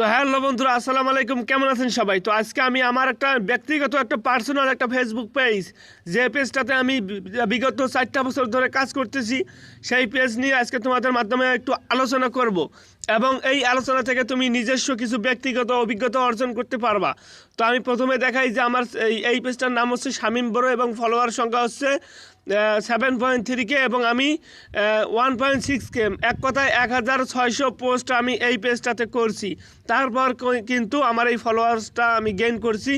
তো হ্যালো বন্ধুরা, আসসালামু আলাইকুম। কেমন আছেন সবাই? তো আজকে আমি আমার একটা ব্যক্তিগত একটা পার্সোনাল একটা ফেসবুক পেজ, যে পেজটাতে আমি বিগত 4টা বছর ধরে কাজ করতেছি, সেই পেজ নিয়ে আজকে তোমাদের মাধ্যমে একটু আলোচনা করব এবং এই আলোচনা থেকে তুমি নিজস্ব কিছু ব্যক্তিগত অভিজ্ঞতা অর্জন করতে পারবা। তো আমি প্রথমে দেখাই যে আমার এই পেজটার নাম হচ্ছে শামীম বড় এবং ফলোয়ার সংখ্যা হচ্ছে 7.3K এবং আমি 1.6K, এক কথায় 1600 পোস্ট আমি এই পেজটাতে করছি। তারপর কিন্তু আমার এই ফলোয়ার্সটা আমি গেইন করছি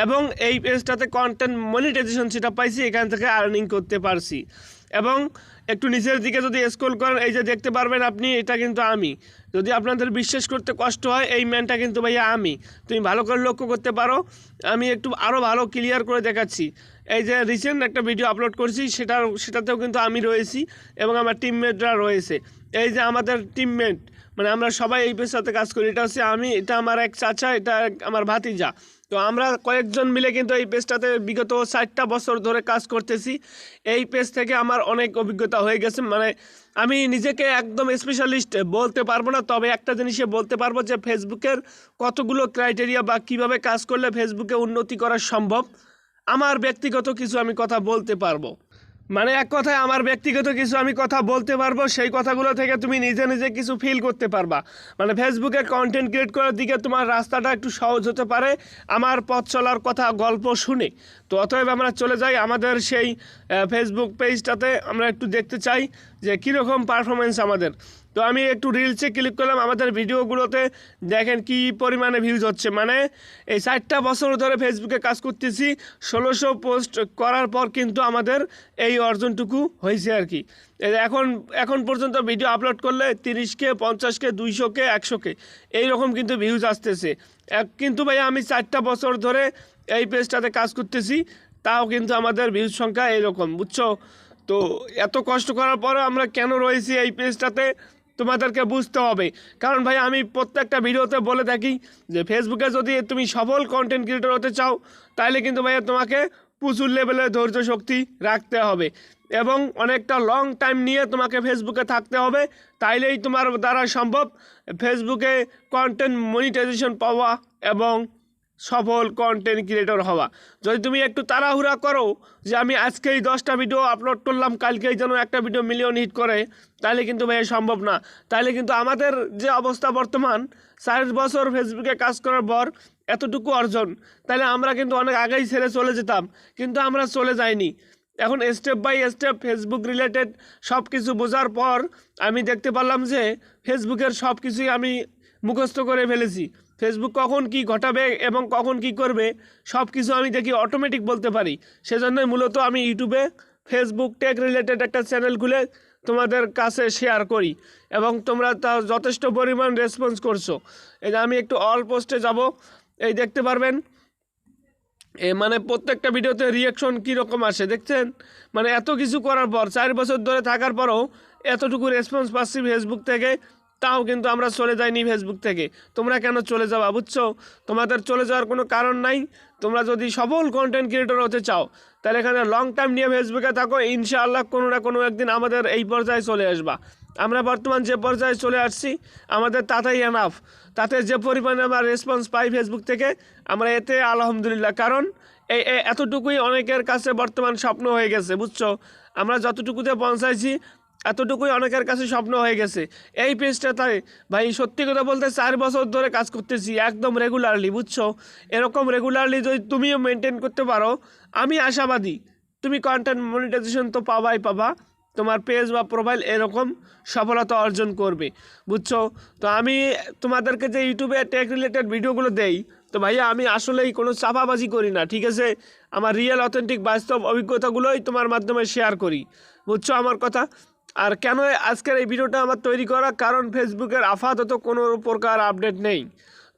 এবং এই পেজটাতে কন্টেন্ট মনিটাইজেশন সেটা পাইছি, এখান থেকে আর্নিং করতে পারছি। এবং একটু নিচের দিকে যদি স্ক্রল করেন, এই যে দেখতে পারবেন আপনি, এটা কিন্তু আমি। যদি আপনাদের বিশ্বাস করতে কষ্ট হয়, এই ম্যানটা কিন্তু ভাইয়া আমি। তুমি ভালো করে লক্ষ্য করতে পারো, আমি একটু আরও ভালো ক্লিয়ার করে দেখাচ্ছি। এই যে রিসেন্ট একটা ভিডিও আপলোড করছি, সেটাতেও কিন্তু আমি রয়েছি এবং আমার টিমমেটরা রয়েছে। এই যে আমাদের টিমমেট, মানে আমরা সবাই এই পেজটাতে কাজ করি। এটা হচ্ছে আমি, এটা আমার এক চাচা, এটা আমার ভাতিজা। তো আমরা কয়েকজন মিলে কিন্তু এই পেজটাতে বিগত 4টা বছর ধরে কাজ করতেছি। এই পেজ থেকে আমার অনেক অভিজ্ঞতা হয়ে গেছে। মানে আমি নিজেকে একদম স্পেশালিস্ট বলতে পারবো না, তবে একটা জিনিসে বলতে পারবো যে ফেসবুকের কতগুলো ক্রাইটেরিয়া বা কিভাবে কাজ করলে ফেসবুকে উন্নতি করা সম্ভব, আমার ব্যক্তিগত কিছু আমি কথা বলতে পারবো। মানে এক কথায় আমার ব্যক্তিগত কিছু আমি কথা বলতে পারবো, সেই কথাগুলো থেকে তুমি নিজে নিজে কিছু ফিল করতে পারবা। মানে ফেসবুকে কন্টেন্ট ক্রিয়েট করার দিকে তোমার রাস্তাটা একটু সহজ হতে পারে আমার পথ চলার কথা গল্প শুনে। তো অতএব আমরা চলে যাই আমাদের সেই ফেসবুক পেজটাতে, আমরা একটু দেখতে চাই যে কীরকম পারফরমেন্স আমাদের। তো আমি একটু রিলসে ক্লিক করলাম, আমাদের ভিডিওগুলোতে দেখেন কি পরিমাণে ভিউজ হচ্ছে। মানে এই 4টা বছর ধরে ফেসবুকে কাজ করতেছি, 1600 পোস্ট করার পর কিন্তু আমাদের এই অর্জনটুকু হয়েছে আর কি। এখন পর্যন্ত ভিডিও আপলোড করলে 30K, 50K, 200K, 100K এইরকম কিন্তু ভিউজ আসতেছে। কিন্তু ভাই আমি 4টা বছর ধরে এই পেজটাতে কাজ করতেছি, তাও কিন্তু আমাদের ভিউজ সংখ্যা এইরকম, বুঝছো? তো এত কষ্ট করার পরও আমরা কেন রয়েছি এই পেজটাতে তোমাদেরকে বুঝতে হবে। কারণ ভাই আমি প্রত্যেকটা ভিডিওতে বলে থাকি যে ফেসবুকে যদি তুমি সফল কন্টেন্ট ক্রিয়েটর হতে চাও, তাহলে কিন্তু ভাইয়া তোমাকে প্রচুর লেভেলে ধৈর্য শক্তি রাখতে হবে এবং অনেকটা লং টাইম নিয়ে তোমাকে ফেসবুকে থাকতে হবে। তাইলেই তোমার দ্বারা সম্ভব ফেসবুকে কন্টেন্ট মনিটাইজেশন পাওয়া এবং সফল কন্টেন্ট ক্রিয়েটর হওয়া। যদি তুমি একটু তাড়াহুড়া করো যে আমি আজকেই 10টা ভিডিও আপলোড করলাম, কালকেই যেন একটা ভিডিও মিলিয়ন হিট করে, তাহলে কিন্তু ভাই সম্ভব না। তাহলে কিন্তু আমাদের যে অবস্থা বর্তমান, 4 বছর ফেসবুকে কাজ করার পর এতটুকু অর্জন, তাহলে আমরা কিন্তু অনেক আগেই ছেড়ে চলে যেতাম, কিন্তু আমরা চলে যাইনি। এখন step by step Facebook related সব কিছু বোঝার পর আমি দেখতে পারলাম যে ফেসবুকের সব কিছুই আমি মুখস্থ করে ফেলেছি। ফেসবুক কখন কি ঘটাবে এবং কখন কি করবে সব কিছু আমি দেখি অটোমেটিক বলতে পারি। সেজন্যই মূলত আমি ইউটিউবে ফেসবুক টেক রিলেটেড একটা চ্যানেল খুলে তোমাদের কাছে শেয়ার করি এবং তোমরা তা যথেষ্ট পরিমাণ রেসপন্স করছো। এই যে আমি একটু অল পোস্টে যাব, এই দেখতে পারবেন মানে প্রত্যেকটা ভিডিওতে রিয়াকশন কীরকম আসে দেখছেন। মানে এত কিছু করার পর 4 বছর ধরে থাকার পরও এতটুকু রেসপন্স পাচ্ছি ফেসবুক থেকে, তাও কিন্তু আমরা চলে যাইনি ফেসবুক থেকে। তোমরা কেন চলে যাওয়া, বুঝছো? তোমাদের চলে যাওয়ার কোনো কারণ নাই। তোমরা যদি সফল কন্টেন্ট ক্রিয়েটর হতে চাও, তাহলে এখানে লং টাইম নিয়ে ফেসবুকে থাকো, ইনশাআল্লাহ কোনো না কোনো একদিন আমাদের এই পর্যায়ে চলে আসবা। আমরা বর্তমান যে পর্যায়ে চলে আসছি, আমাদের তাতেই এনাফ। তাতে যে পরিমাণে আমরা রেসপন্স পাই ফেসবুক থেকে, আমরা এতে আলহামদুলিল্লাহ। কারণ এই এতটুকুই অনেকের কাছে বর্তমান স্বপ্ন হয়ে গেছে, বুঝছো? আমরা যতটুকুতে পৌঁছাইছি এতটুকুই অনেকের কাছে স্বপ্ন হয়ে গেছে। এই পেজটা তাই ভাই সত্যি কথা বলতে 4 বছর ধরে কাজ করতেছি একদম রেগুলারলি, বুঝছো? এরকম রেগুলারলি যদি তুমিও মেনটেন করতে পারো, আমি আশাবাদী তুমি কন্টেন্ট মনিটাইজেশন তো পাবা, তোমার পেজ বা প্রোফাইল এরকম সফলতা অর্জন করবে, বুঝছো? তো আমি তোমাদেরকে যে ইউটিউবে টেক রিলেটেড ভিডিওগুলো দেই, তো ভাইয়া আমি আসলেই কোনো চাপাবাজি করি না, ঠিক আছে? আমার রিয়েল অথেন্টিক বাস্তব অভিজ্ঞতাগুলোই তোমার মাধ্যমে শেয়ার করি, বুঝছো আমার কথা? আর কেন আজকের এই ভিডিওটা আমার তৈরি করা, কারণ ফেসবুকের আপাতত কোনো প্রকার আপডেট নেই।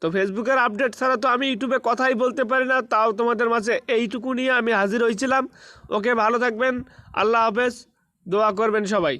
তো ফেসবুকের আপডেট ছাড়া তো আমি ইউটিউবে কথাই বলতে পারি না, তাও তোমাদের মাঝে এইটুকু নিয়ে আমি হাজির হয়েছিলাম। ওকে, ভালো থাকবেন, আল্লাহ হাফেজ, দোয়া করবেন সবাই।